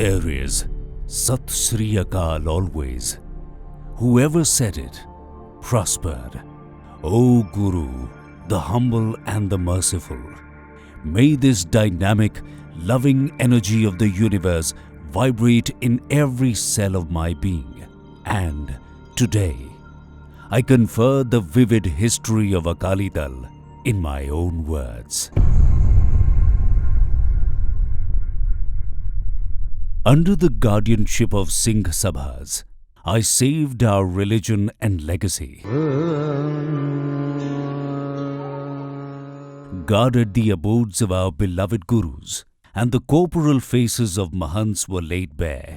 There is Sat Sri Akal always. Whoever said it prospered. O Guru, the humble and the merciful, may this dynamic, loving energy of the universe vibrate in every cell of my being. And today, I confer the vivid history of Akali Dal in my own words. Under the guardianship of Singh Sabhas, I saved our religion and legacy, guarded the abodes of our beloved Gurus, and the corporal faces of Mahants were laid bare.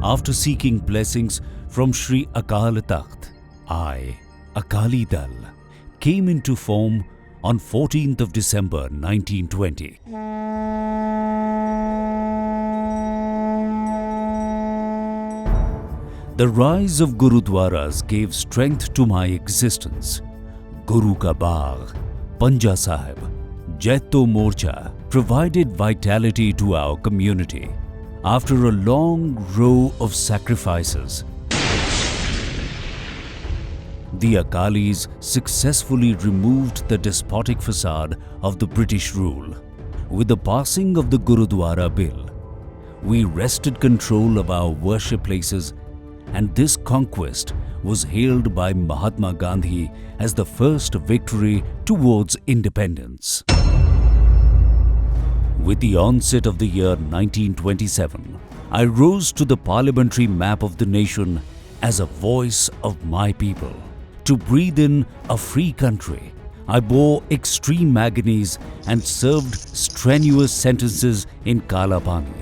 After seeking blessings from Sri Akal Takht, I, Akali Dal, came into form on 14th of December 1920. The rise of Gurudwaras gave strength to my existence. Guru Ka Bagh, Panja Sahib, Jaito Morcha provided vitality to our community. After a long row of sacrifices, the Akalis successfully removed the despotic facade of the British rule. With the passing of the Gurudwara Bill, we wrested control of our worship places, and this conquest was hailed by Mahatma Gandhi as the first victory towards independence. With the onset of the year 1927, I rose to the parliamentary map of the nation as a voice of my people. To breathe in a free country, I bore extreme agonies and served strenuous sentences in Kala Pani.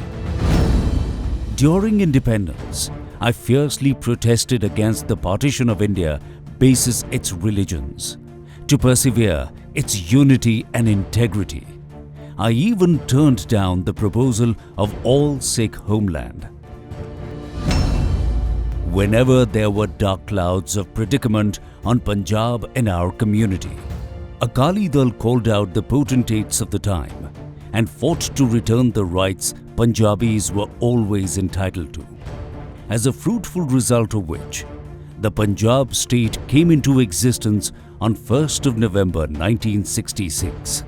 During independence, I fiercely protested against the partition of India basis its religions, to persevere its unity and integrity. I even turned down the proposal of all Sikh homeland. Whenever there were dark clouds of predicament on Punjab and our community, Akali Dal called out the potentates of the time and fought to return the rights Punjabis were always entitled to. As a fruitful result of which, the Punjab state came into existence on 1st of November 1966.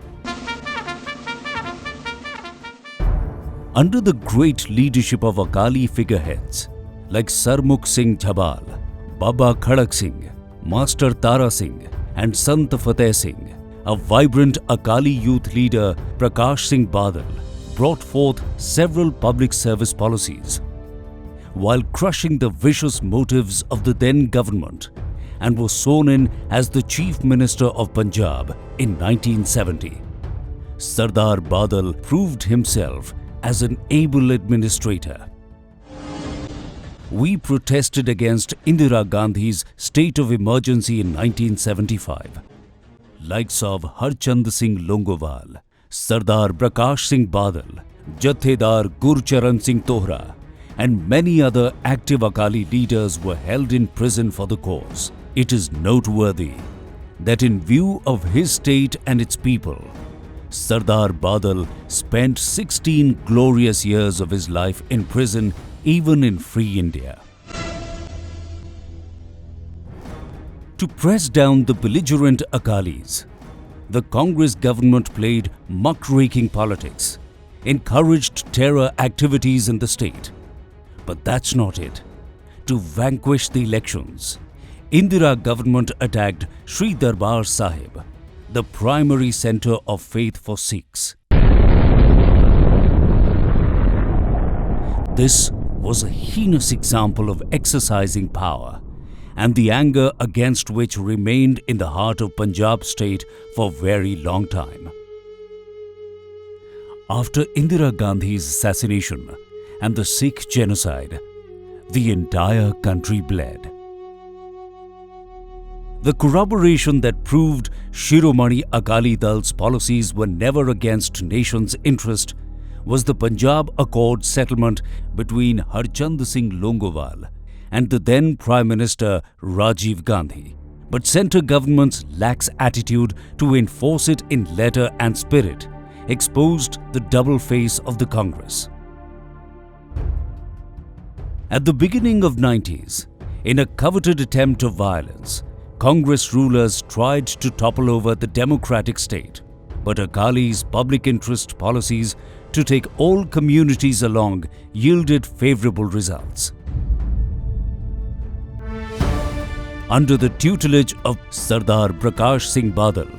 Under the great leadership of Akali figureheads like Sarmukh Singh Jhabal, Baba Khadak Singh, Master Tara Singh and Sant Fateh Singh, a vibrant Akali youth leader Prakash Singh Badal brought forth several public service policies while crushing the vicious motives of the then government, and was sworn in as the Chief Minister of Punjab in 1970. Sardar Badal proved himself as an able administrator. We protested against Indira Gandhi's state of emergency in 1975. Likes of Harchand Singh Longowal, Sardar Prakash Singh Badal, Jathedar Gurcharan Singh Tohra, and many other active Akali leaders were held in prison for the cause. It is noteworthy that in view of his state and its people, Sardar Badal spent 16 glorious years of his life in prison, even in free India. To press down the belligerent Akalis, the Congress government played muckraking politics, encouraged terror activities in the state. But that's not it. To vanquish the elections, Indira government attacked Sri Darbar Sahib, the primary center of faith for Sikhs. This was a heinous example of exercising power, and the anger against which remained in the heart of Punjab state for a very long time. After Indira Gandhi's assassination and the Sikh genocide, the entire country bled. The corroboration that proved Shiromani Akali Dal's policies were never against nation's interest was the Punjab Accord settlement between Harchand Singh Longowal and the then Prime Minister Rajiv Gandhi. But centre government's lax attitude to enforce it in letter and spirit exposed the double face of the Congress. At the beginning of 90s, in a coveted attempt of violence, Congress rulers tried to topple over the democratic state, but Akali's public interest policies to take all communities along yielded favorable results. Under the tutelage of Sardar Prakash Singh Badal,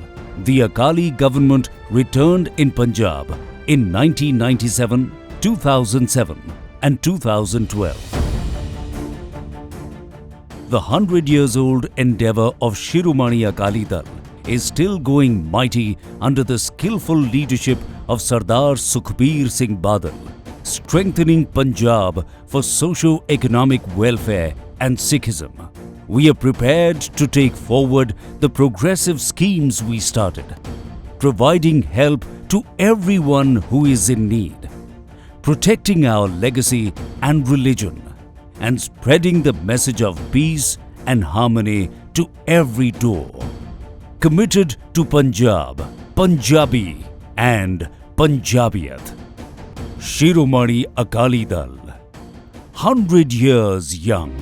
the Akali government returned in Punjab in 1997, 2007 and 2012. The 100-years-old endeavour of Shiromani Akali Dal is still going mighty under the skillful leadership of Sardar Sukhbir Singh Badal, strengthening Punjab for socio-economic welfare and Sikhism. We are prepared to take forward the progressive schemes we started, providing help to everyone who is in need, protecting our legacy and religion, and spreading the message of peace and harmony to every door. Committed to Punjab, Punjabi and Punjabiyat. Shiromani Akali Dal, 100 years young.